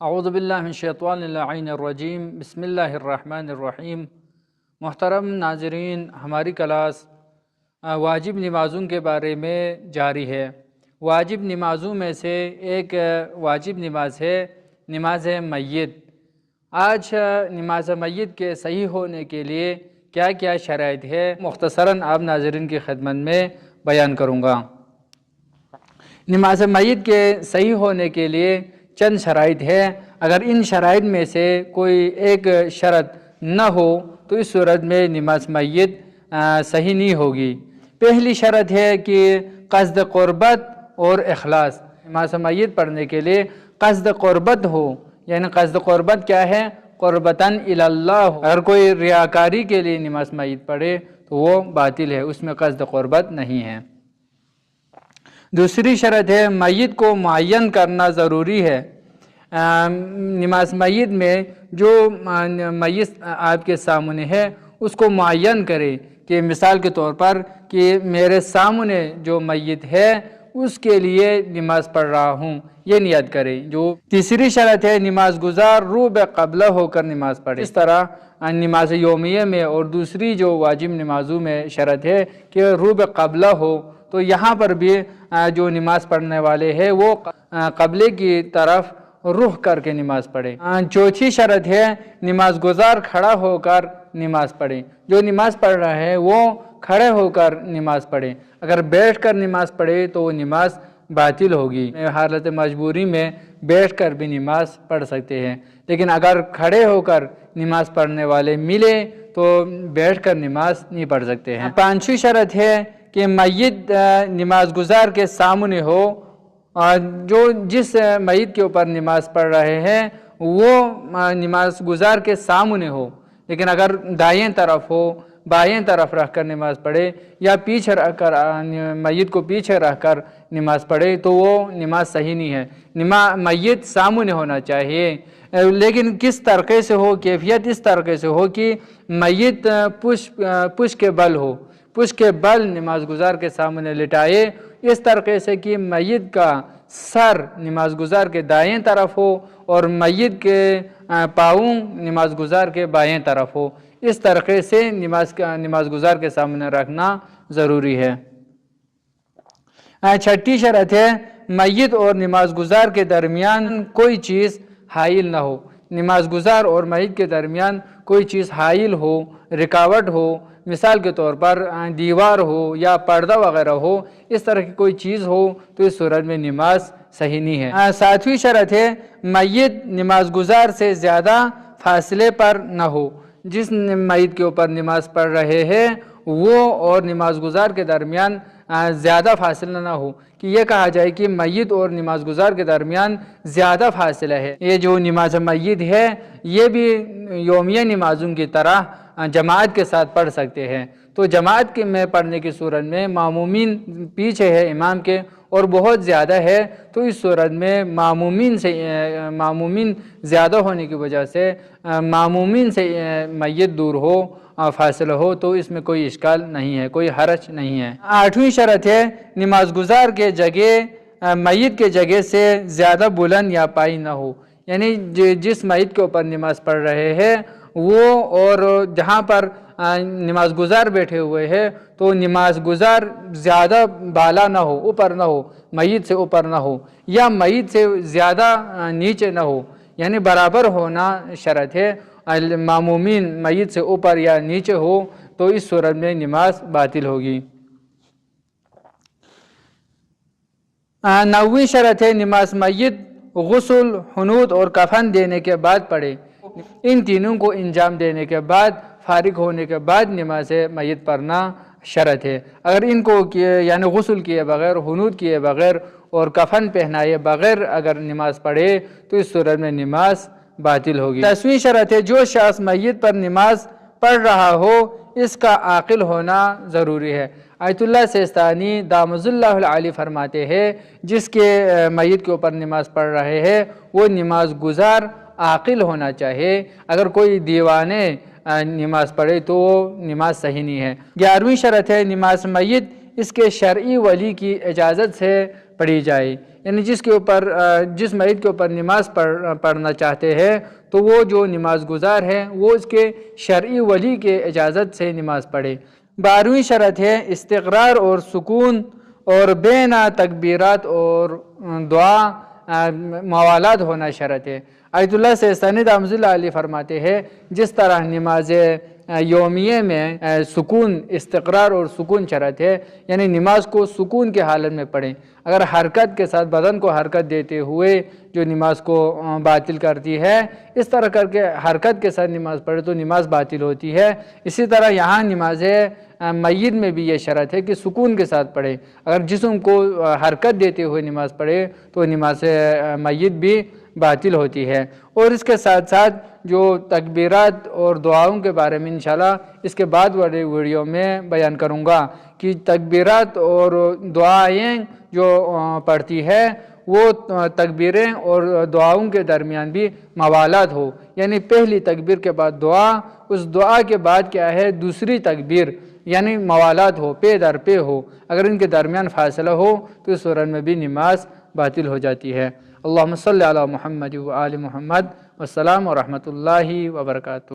اعوذ باللہ من الشیطان اللعین الرجیم، بسم اللہ الرحمن الرحیم۔ محترم ناظرین، ہماری کلاس واجب نمازوں کے بارے میں جاری ہے۔ واجب نمازوں میں سے ایک واجب نماز ہے نماز میت۔ آج نماز میت کے صحیح ہونے کے لیے کیا کیا شرائط ہے، مختصراً آپ ناظرین کی خدمت میں بیان کروں گا۔ نماز میت کے صحیح ہونے کے لیے چند شرائط ہے۔ اگر ان شرائط میں سے کوئی ایک شرط نہ ہو تو اس صورت میں نماز میت صحیح نہیں ہوگی۔ پہلی شرط ہے کہ قصد قربت اور اخلاص۔ نماز میت پڑھنے کے لیے قصد قربت ہو، یعنی قصد قربت کیا ہے؟ قربتاً الی اللہ۔ اگر کوئی ریاکاری کے لیے نماز میت پڑھے تو وہ باطل ہے، اس میں قصد قربت نہیں ہے۔ دوسری شرط ہے میت کو معین کرنا ضروری ہے۔ نماز میت میں جو میت آپ کے سامنے ہے اس کو معین کرے، کہ مثال کے طور پر کہ میرے سامنے جو میت ہے اس کے لیے نماز پڑھ رہا ہوں، یہ نیت کرے۔ جو تیسری شرط ہے نماز گزار روح قبلہ ہو کر نماز پڑھے۔ اس طرح نماز یومیہ میں اور دوسری جو واجب نمازوں میں شرط ہے کہ روح قبلہ ہو، تو یہاں پر بھی جو نماز پڑھنے والے ہیں وہ قبلے کی طرف رخ کر کے نماز پڑھے۔ چوتھی شرط ہے نماز گزار کھڑا ہو کر نماز پڑھے۔ جو نماز پڑھ رہا ہے وہ کھڑے ہو کر نماز پڑھے۔ اگر بیٹھ کر نماز پڑھے تو وہ نماز باطل ہوگی۔ حالت مجبوری میں بیٹھ کر بھی نماز پڑھ سکتے ہیں، لیکن اگر کھڑے ہو کر نماز پڑھنے والے ملے تو بیٹھ کر نماز نہیں پڑھ سکتے ہیں۔ پانچویں شرط ہے کہ میت نماز گزار کے سامنے ہو، اور جس میت کے اوپر نماز پڑھ رہے ہیں وہ نماز گزار کے سامنے ہو، لیکن اگر دائیں طرف ہو، بائیں طرف رکھ کر نماز پڑھے یا پیچھے رکھ کر میت کو پیچھے رکھ کر نماز پڑھے تو وہ نماز صحیح نہیں ہے۔ میت سامنے ہونا چاہیے، لیکن کس طریقے سے ہو؟ کیفیت اس طریقے سے ہو کہ میت پشت کے بل ہو، پشت کے بل نماز گزار کے سامنے لٹائے، اس طریقے سے کہ میت کا سر نماز گزار کے دائیں طرف ہو اور میت کے پاؤں نماز گزار کے بائیں طرف ہو۔ اس طریقے سے نماز گزار کے سامنے رکھنا ضروری ہے۔ چھٹی شرط ہے میت اور نماز گزار کے درمیان کوئی چیز حائل نہ ہو۔ نماز گزار اور میت کے درمیان کوئی چیز حائل ہو، رکاوٹ ہو، مثال کے طور پر دیوار ہو یا پردہ وغیرہ ہو، اس طرح کی کوئی چیز ہو تو اس صورت میں نماز صحیح نہیں ہے۔ ساتویں شرط ہے میت نماز گزار سے زیادہ فاصلے پر نہ ہو۔ جس میت کے اوپر نماز پڑھ رہے ہیں وہ اور نماز گزار کے درمیان زیادہ فاصلہ نہ ہو، کہ یہ کہا جائے کہ میت اور نماز گزار کے درمیان زیادہ فاصلہ ہے۔ یہ جو نماز میت ہے یہ بھی یومیہ نمازوں کی طرح جماعت کے ساتھ پڑھ سکتے ہیں، تو جماعت میں پڑھنے کی صورت میں معمومین پیچھے ہے امام کے اور بہت زیادہ ہے، تو اس صورت میں معمومین زیادہ ہونے کی وجہ سے معمومین سے میت دور ہو، فاصلہ ہو، تو اس میں کوئی اشکال نہیں ہے، کوئی حرج نہیں ہے۔ آٹھویں شرط ہے نماز گزار کے جگہ میت کے جگہ سے زیادہ بلند یا پائی نہ ہو، یعنی جس میت کے اوپر نماز پڑھ رہے ہیں وہ اور جہاں پر نماز گزار بیٹھے ہوئے ہیں تو نماز گزار زیادہ بالا نہ ہو، اوپر نہ ہو، میت سے اوپر نہ ہو یا میت سے زیادہ نیچے نہ ہو، یعنی برابر ہونا شرط ہے۔ معمومین میت سے اوپر یا نیچے ہو تو اس صورت میں نماز باطل ہوگی۔ نویں شرط ہے نماز میت غسل، حنوط اور کفن دینے کے بعد پڑھے۔ ان تینوں کو انجام دینے کے بعد، فارغ ہونے کے بعد نماز میت پڑھنا شرط ہے۔ اگر ان کو یعنی غسل کیے بغیر، حنوط کیے بغیر اور کفن پہنائے بغیر اگر نماز پڑھے تو اس صورت میں نماز باطل ہوگی۔ 10ویں شرط ہے جو شخص میت پر نماز پڑھ رہا ہو اس کا عاقل ہونا ضروری ہے۔ آیت اللہ سیستانی دامت اللہ العالی فرماتے ہیں جس کے میت کے اوپر نماز پڑھ رہے ہیں وہ نماز گزار عاقل ہونا چاہیے۔ اگر کوئی دیوانے نماز پڑھے تو وہ نماز صحیح نہیں ہے۔ 11ویں شرط ہے نماز میت اس کے شرعی ولی کی اجازت سے پڑھی جائے، یعنی جس مریض کے اوپر نماز پڑھنا چاہتے ہیں تو وہ جو نماز گزار ہے وہ اس کے شرعی ولی کے اجازت سے نماز پڑھے۔ 12ویں شرط ہے استقرار اور سکون اور بین تکبیرات اور دعا موالات ہونا شرط ہے۔ آیت اللہ سے سند رحمۃ اللہ علیہ فرماتے ہیں جس طرح نماز یومیہ میں سکون، استقرار اور سکون شرط ہے، یعنی نماز کو سکون کے حالت میں پڑھیں۔ اگر حرکت کے ساتھ بدن کو حرکت دیتے ہوئے جو نماز کو باطل کرتی ہے، اس طرح کر کے حرکت کے ساتھ نماز پڑھے تو نماز باطل ہوتی ہے۔ اسی طرح یہاں نماز میت میں بھی یہ شرط ہے کہ سکون کے ساتھ پڑھے۔ اگر جسم کو حرکت دیتے ہوئے نماز پڑھے تو نماز میت بھی باطل ہوتی ہے۔ اور اس کے ساتھ ساتھ جو تکبیرات اور دعاؤں کے بارے میں انشاءاللہ اس کے بعد والے ویڈیو میں بیان کروں گا کہ تکبیرات اور دعائیں جو پڑھتی ہے وہ تکبیریں اور دعاؤں کے درمیان بھی موالات ہو، یعنی پہلی تکبیر کے بعد دعا، اس دعا کے بعد کیا ہے دوسری تکبیر، یعنی موالات ہو، پے در پے ہو۔ اگر ان کے درمیان فاصلہ ہو تو اس صورت میں بھی نماز باطل ہو جاتی ہے۔ اللہم صلی علی محمد و آل محمد، والسلام ورحمۃ اللہ وبرکاتہ۔